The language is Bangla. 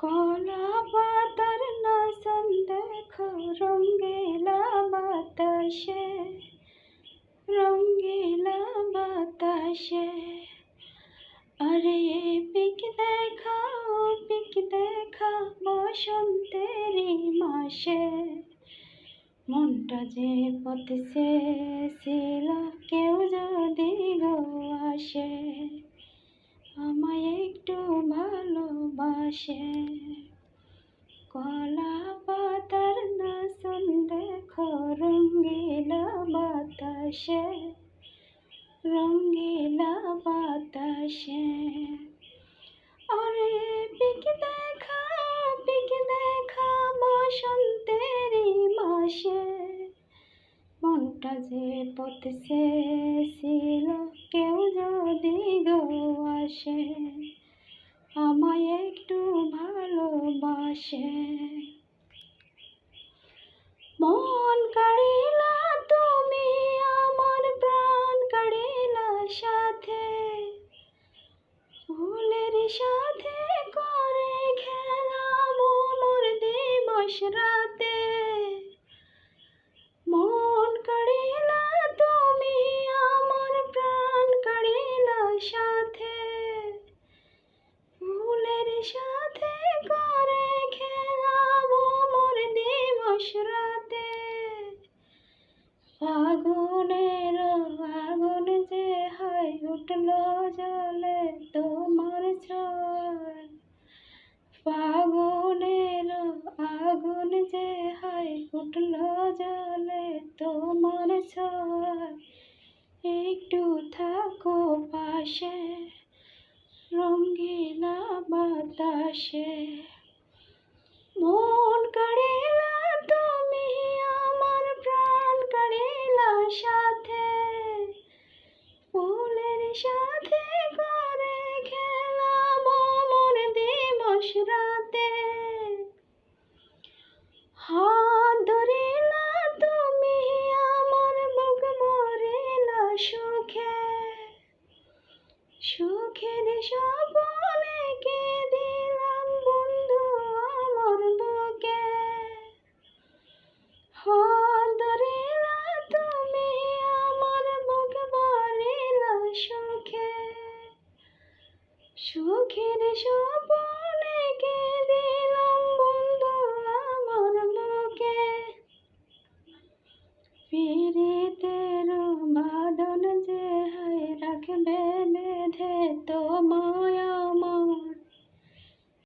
কলা পাতার নাচন দেখো রঙ্গিলা বাতাসে, রঙ্গিলা বাতাসে। আরে পিক দেখা ও পিক দেখা বসন্তেরই মাসে, মনটা যে পথে ছিল কেউ যদি গো আসে, আমায় একটু ভালোবাসে। কলা পাতার নাচন দেখো রঙ্গিলা বাতাসে, রঙ্গিলা বাতাসে। আরে পিক দেখা বসন্তেরই মাসে, মনটা যে পথে ছিল কেউ যদি গো আসে, আমায় একটু ভালোবাসে। মন কাড়িলা তুমি আমার প্রাণ কাড়িলা সাথে, ফুলের সাথে করে খেলা মোর দিবস রাতে। মন কাড়িলা তুমি আমার প্রাণ কাড়িলা সাথে, ফুলের সাথে করে খেলা মোর দিবস রাতে। ফাগুনের আগুন যে হয় উঠলো জলে তোমার ছোঁয়ায়, ফাগুনের আগুন যে হয় উঠলো জলে তোমার ছোঁয়ায়। একটু থাকো পাশে রঙ্গিলা বাতাসে।